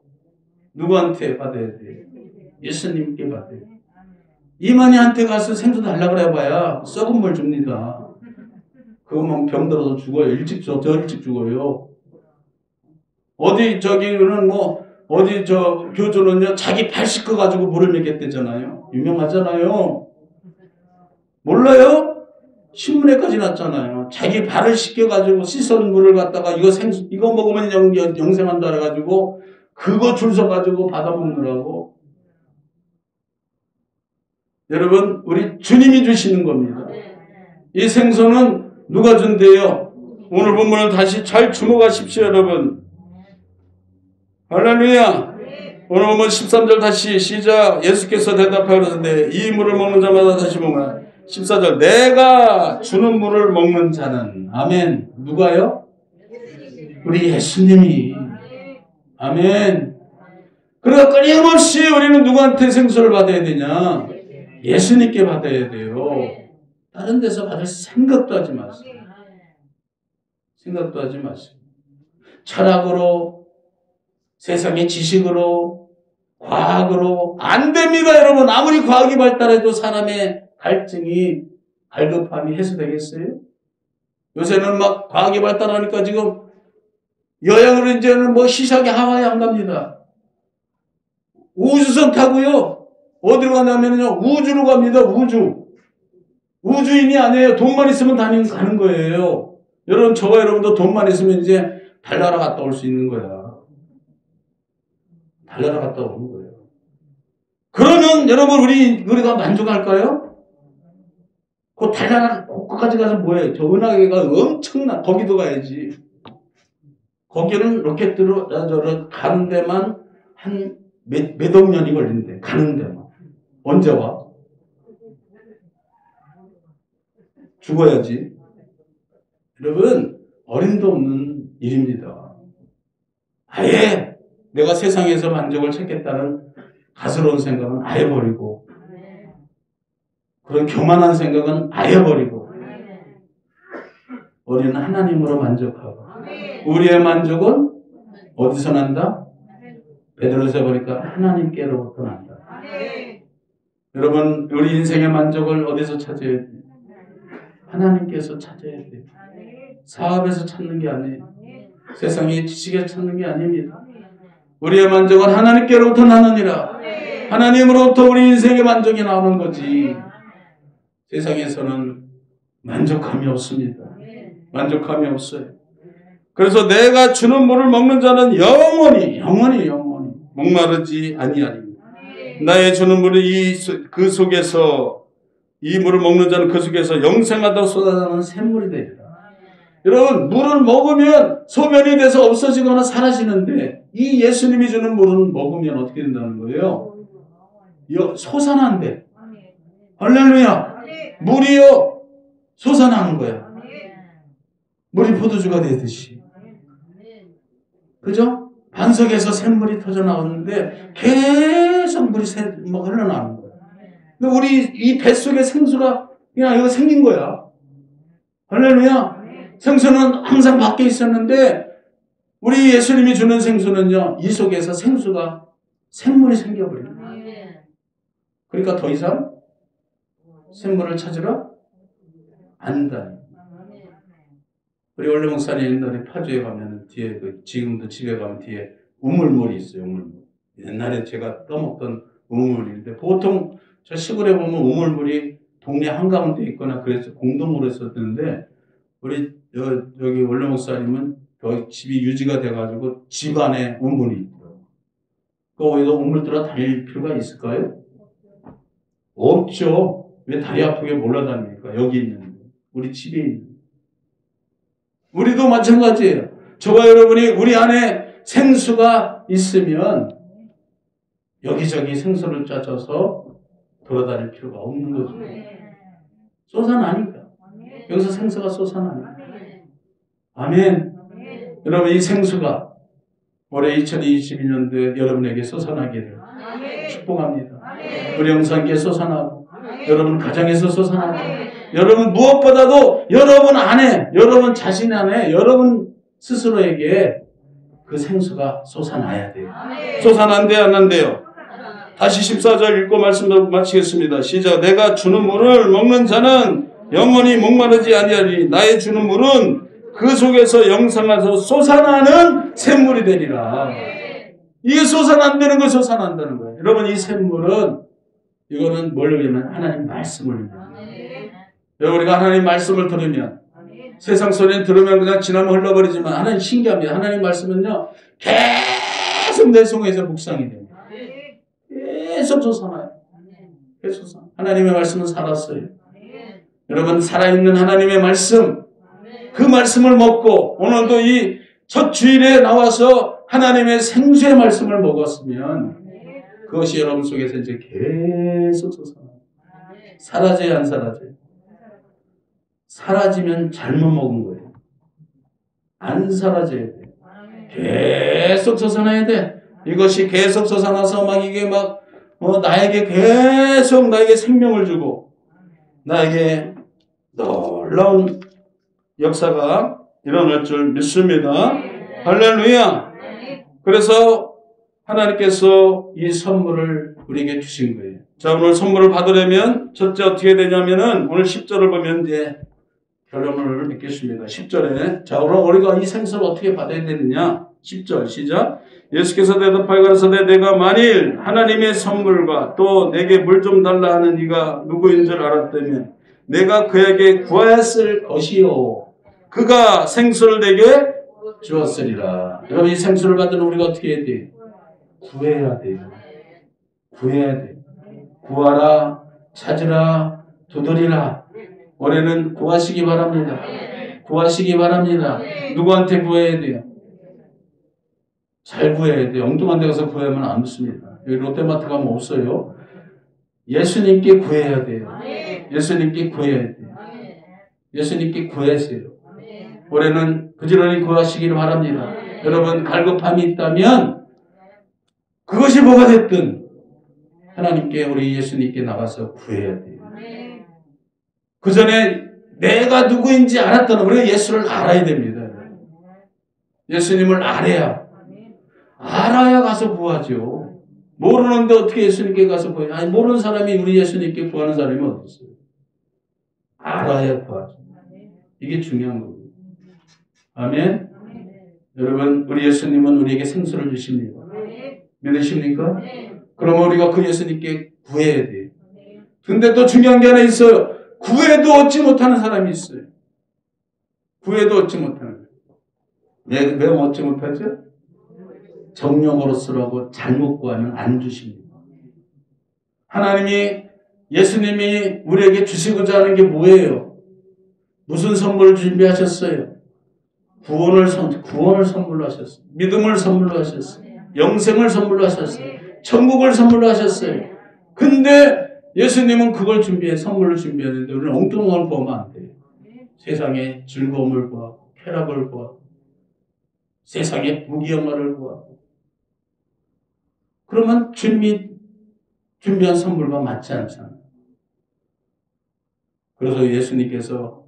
누구한테 받아야 돼요? 예수님께 받아요. 이만희한테 가서 생수 달라고 그래봐야 썩은 물 줍니다. 그거만 병들어서 죽어요. 더 일찍 죽어요. 저기는 어디 교주는요, 자기 발 씻어가지고 물을 먹겠대잖아요. 유명하잖아요. 몰라요? 신문에까지 났잖아요. 자기 발을 씻겨가지고 씻은 물을 갖다가 이거 먹으면 영생한다 그래가지고 그거 줄 서가지고 받아먹느라고. 여러분, 우리 주님이 주시는 겁니다. 이 생수는 누가 준대요? 오늘 본문을 다시 잘 주목하십시오, 여러분. 할렐루야. 오늘 본문 13절 다시 시작. 예수께서 대답하시는데 이 물을 먹는 자마다 다시 보면 14절 내가 주는 물을 먹는 자는 아멘. 누가요? 우리 예수님이. 아멘. 그러니까 끊임없이 우리는 누구한테 생수를 받아야 되냐? 예수님께 받아야 돼요. 다른 데서 받을 생각도 하지 마세요. 생각도 하지 마세요. 철학으로, 세상의 지식으로, 과학으로 안 됩니다, 여러분. 아무리 과학이 발달해도 사람의 갈증이, 갈급함이 해소되겠어요? 요새는 막 과학이 발달하니까 지금 여행으로 이제는 시작에 하와이 안 갑니다. 우주선 타고요. 어디로 가냐면요, 우주로 갑니다, 우주. 우주인이 아니에요. 돈만 있으면 가는 거예요. 여러분, 저와 여러분도 돈만 있으면 이제 달나라 갔다 올 수 있는 거야. 달나라 갔다 오는 거예요. 그러면 여러분, 우리가 만족할까요? 그 달나라 거기까지 가서 뭐해? 저 은하계가 엄청나. 거기도 가야지. 거기는 로켓으로 가는 데만 한 몇억 년이 걸린대. 가는 데만. 언제 와? 죽어야지. 여러분, 어림도 없는 일입니다. 아예 내가 세상에서 만족을 찾겠다는 가스로운 생각은 아예 버리고, 그런 교만한 생각은 아예 버리고, 우리는 하나님으로 만족하고, 우리의 만족은 어디서 난다? 베드로서 보니까 하나님께로부터 난다. 여러분, 우리 인생의 만족을 어디서 찾아야 돼요? 하나님께서 찾아야 돼요. 사업에서 찾는 게 아니에요. 세상의 지식에서 찾는 게 아닙니다. 우리의 만족은 하나님께로부터 나느니라. 하나님으로부터 우리 인생의 만족이 나오는 거지. 세상에서는 만족함이 없습니다. 만족함이 없어요. 그래서 내가 주는 물을 먹는 자는 영원히 목마르지 아니하리니 나의 주는 물이 그 속에서 이 물을 먹는 자는 그 속에서 영생하다고 쏟아나는 샘물이 되리라. 여러분, 물을 먹으면 소변이 돼서 없어지거나 사라지는데 이 예수님이 주는 물은 먹으면 어떻게 된다는 거예요? 솟아난대. 할렐루야. 물이요 솟아나는 거야. 물이 포도주가 되듯이. 그죠? 반석에서 샘물이 터져 나오는데 계속 물이 흘러나오는 거야. 근데 우리 이 뱃속에 생수가 그냥 이거 생긴 거야. 할렐루야. 생수는 항상 밖에 있었는데 우리 예수님이 주는 생수는요, 이 속에서 샘물이 생겨버려요. 그러니까 더 이상 샘물을 찾으러 안다. 우리 원래 목사님 옛날에 파주에 가면 뒤에 지금도 집에 가면 뒤에 우물물이 있어요. 우물물. 옛날에 제가 떠먹던 우물물인데 보통 저 시골에 보면 우물물이 동네 한가운데 있거나 그래서 공동으로 썼는데 우리 여기 원래 목사님은 여기 집이 유지가 돼가지고 집 안에 우물이 있더라고요. 거기서 우물 들어 다닐 필요가 있을까요? 없죠. 왜 다리 아프게 몰라다닙니까? 여기 있는데. 우리 집에 있는데. 우리도 마찬가지예요. 저와 여러분이 우리 안에 생수가 있으면 여기저기 생수를 짜줘서 돌아다닐 필요가 없는 거죠. 솟아나니까. 여기서 생수가 솟아나니까. 아멘. 여러분 이 생수가 올해 2022년도에 여러분에게 솟아나기를 축복합니다. 우리 영상기에 솟아나고 여러분 가정에서 솟아나고 여러분 무엇보다도 여러분 안에 여러분 자신 안에 여러분 스스로에게 그 생수가 솟아나야 돼요. 솟아난대요 안 난대요? 다시 14절 읽고 말씀을 마치겠습니다. 시작. 내가 주는 물을 먹는 자는 영원히 목마르지 아니하리. 나의 주는 물은 그 속에서 영생하서 솟아나는 샘물이 되리라. 이게 솟아난다는 거 솟아난다는 거예요. 여러분 이 샘물은 이거는 뭘 위하면 하나님 말씀을 위하면. 우리가 하나님 말씀을 들으면 세상 소리는 들으면 그냥 지나면 흘러버리지만 하나님 신기합니다. 하나님 말씀은요 계속 내 속에서 묵상이 됩니다. 계속 솟아나요. 계속 솟아나요. 하나님의 말씀은 살았어요. 여러분 살아있는 하나님의 말씀 그 말씀을 먹고 오늘도 이 첫 주일에 나와서 하나님의 생수의 말씀을 먹었으면 그것이 여러분 속에서 이제 계속 솟아나요. 사라져야 안 사라져요? 사라지면 잘못 먹은 거예요. 안 사라져야 돼요. 계속 솟아나야 돼. 이것이 계속 솟아나서 막 이게 막 나에게 계속 나에게 생명을 주고 나에게 놀라운 역사가 일어날 줄 믿습니다. 할렐루야. 그래서 하나님께서 이 선물을 우리에게 주신 거예요. 자, 오늘 선물을 받으려면 첫째 어떻게 되냐면은 오늘 10절을 보면 이제 결론을 맺겠습니다. 10절에 자, 오늘 우리가 이 생수를 어떻게 받아야 되느냐? 10절 시작. 예수께서 대답하여 가라사대 내가 만일 하나님의 선물과 또 내게 물 좀 달라 하는 이가 누구인 줄 알았다면 내가 그에게 구하였을 것이요 그가 생수를 내게 주었으리라. 여러분 이 생수를 받은 우리가 어떻게 해야 돼요? 구해야 돼요. 구해야 돼요. 구하라, 찾으라, 두드리라. 올해는 구하시기 바랍니다. 구하시기 바랍니다. 누구한테 구해야 돼요? 잘 구해야 돼요. 엉뚱한 데 가서 구하면 안 됐습니다. 여기 롯데마트 가면 없어요. 예수님께 구해야 돼요. 예수님께 구해야 돼요. 예수님께 구하세요. 올해는 부지런히 구하시기를 바랍니다. 여러분 갈급함이 있다면 그것이 뭐가 됐든 하나님께 우리 예수님께 나가서 구해야 돼요. 그 전에 내가 누구인지 알았다는 우리가 예수를 알아야 됩니다. 예수님을 알아야 가서 구하죠. 모르는데 어떻게 예수님께 가서 구해요? 아니 모르는 사람이 우리 예수님께 구하는 사람이 어디 있어요? 알아야 구하죠. 이게 중요한 거예요. 아멘. 여러분 우리 예수님은 우리에게 생수를 주십니다. 믿으십니까? 그러면 우리가 그 예수님께 구해야 돼요. 근데 또 중요한 게 하나 있어요. 구해도 얻지 못하는 사람이 있어요. 구해도 얻지 못하는. 왜 얻지 못하죠? 정령으로 쓰라고 잘못 구하면 안 주십니다. 하나님이 예수님이 우리에게 주시고자 하는 게 뭐예요? 무슨 선물을 준비하셨어요? 구원을 선물로 하셨어요. 믿음을 선물로 하셨어요. 영생을 선물로 하셨어요. 천국을 선물로 하셨어요. 근데 예수님은 그걸 선물을 준비했는데 우리는 엉뚱한 걸 보면 안 돼요. 세상의 즐거움을 구하고 쾌락을 구하고 세상의 부귀영화를 구하고 그러면 준비한 선물과 맞지 않잖아요. 그래서 예수님께서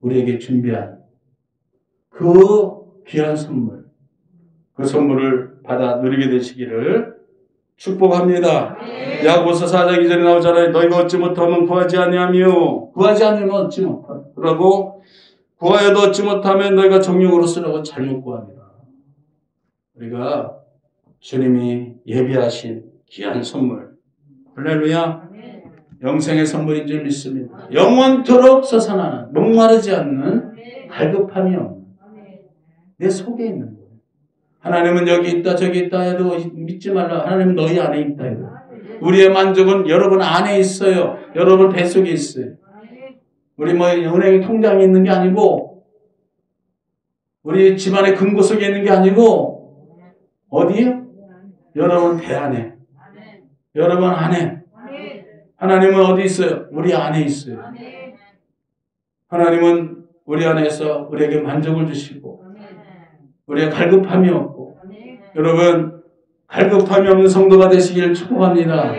우리에게 준비한 그 귀한 선물, 그 선물을 받아 누리게 되시기를 축복합니다. 야고보서 4장 2절에 나오잖아요. 너희가 얻지 못하면 구하지 아니하며 구하지 않으면 얻지 못하라. 그러고 구하여도 얻지 못하면 너희가 정욕으로 쓰라고 잘못 구합니다. 우리가 주님이 예비하신 귀한 선물, 할렐루야, 영생의 선물인 줄 믿습니다. 영원토록 솟아나는 목마르지 않는 갈급함이 없는 내 속에 있는 거예요. 하나님은 여기 있다 저기 있다 해도 믿지 말라. 하나님은 너희 안에 있다 해도. 우리의 만족은 여러분 안에 있어요. 여러분 뱃속에 있어요. 우리 뭐 은행 통장에 있는 게 아니고 우리 집안의 금고 속에 있는 게 아니고 어디요? 여러분 배 안에. 여러분 안에. 하나님은 어디 있어요? 우리 안에 있어요. 하나님은 우리 안에서 우리에게 만족을 주시고 우리의 갈급함이 없고 여러분 갈급함이 없는 성도가 되시기를 축복합니다.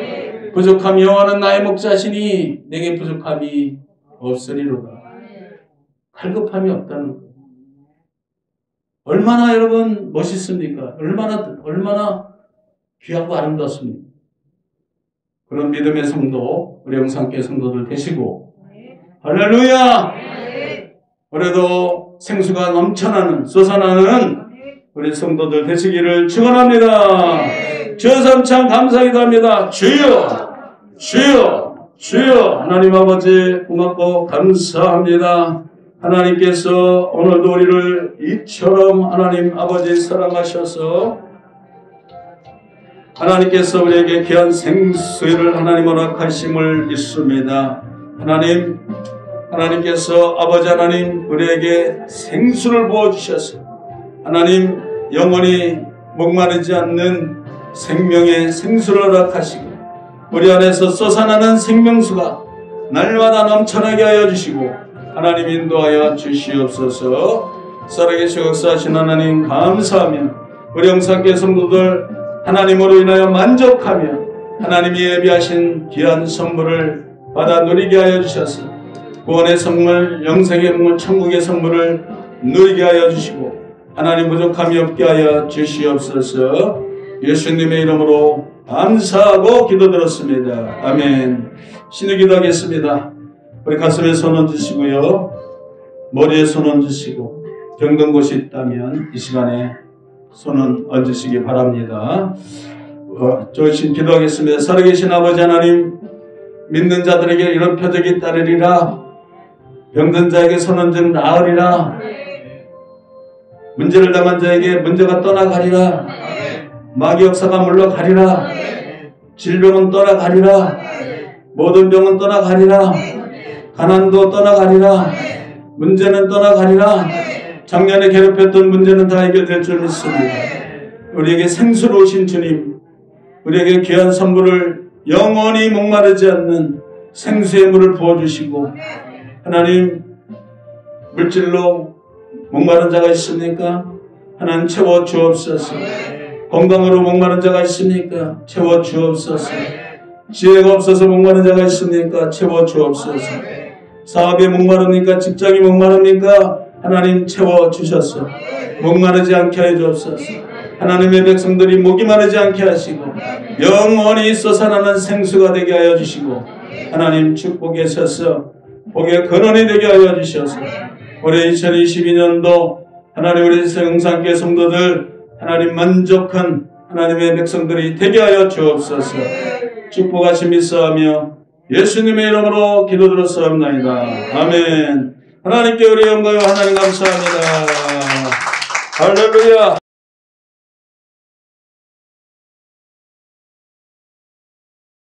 부족함이 여호와는 나의 목자시니 내게 부족함이 없으리로다. 갈급함이 없다는 거예요. 얼마나 여러분 멋있습니까? 얼마나 귀하고 아름답습니까? 그런 믿음의 성도, 우리 영상교회 성도들 되시고 할렐루야! 그래도 생수가 넘쳐나는 솟아나는 우리 성도들 되시기를 축원합니다. 주여 삼창 감사기도합니다. 주여 주여 주여 하나님 아버지 고맙고 감사합니다. 하나님께서 오늘도 우리를 이처럼 하나님 아버지 사랑하셔서 하나님께서 우리에게 귀한 생수를 하나님 허락하심을 믿습니다. 하나님께서 아버지 하나님 우리에게 생수를 부어주셔서 하나님 영원히 목마르지 않는 생명의 생수를 허락하시고 우리 안에서 솟아나는 생명수가 날마다 넘쳐나게 하여 주시고 하나님 인도하여 주시옵소서. 살아계시고 역사하신 하나님 감사하며 우리 영상교회 성도들 하나님으로 인하여 만족하며 하나님이 예비하신 귀한 선물을 받아 누리게 하여 주셔서 구원의 선물, 영생의 선물, 천국의 선물을 누리게 하여 주시고 하나님 부족함이 없게 하여 주시옵소서. 예수님의 이름으로 감사하고 기도드렸습니다. 아멘. 신의 기도하겠습니다. 우리 가슴에 손 얹으시고요. 머리에 손 얹으시고 병든 곳이 있다면 이 시간에 손은 얹으시기 바랍니다. 조심 기도하겠습니다. 살아계신 아버지 하나님, 믿는 자들에게 이런 표적이 따르리라. 병든 자에게 손 얹으면 나으리라. 문제를 당한 자에게 문제가 떠나가리라. 마귀 역사가 물러가리라. 질병은 떠나가리라. 모든 병은 떠나가리라. 가난도 떠나가리라. 문제는 떠나가리라. 작년에 괴롭혔던 문제는 다 해결될 줄 믿습니다. 우리에게 생수로 오신 주님, 우리에게 귀한 선물을 영원히 목마르지 않는 생수의 물을 부어주시고 하나님 물질로 목마른 자가 있습니까? 하나님 채워 주옵소서. 건강으로 목마른 자가 있습니까? 채워 주옵소서. 지혜가 없어서 목마른 자가 있습니까? 채워 주옵소서. 사업에 목마릅니까? 직장이 목마릅니까? 하나님 채워주셔서 목마르지 않게 해 주옵소서. 하나님의 백성들이 목이 마르지 않게 하시고 영원히 솟아나는 생수가 되게 하여 주시고 하나님 축복하셔서 복의 근원이 되게 하여 주셔서 올해 2022년도 하나님 우리 영상교회 성도들 하나님 만족한 하나님의 백성들이 되게 하여 주옵소서. 축복하심 있어하며 예수님의 이름으로 기도드렸사옵나이다. 아멘. 하나님께 우리 영광을 하나님 감사합니다. 할렐루야.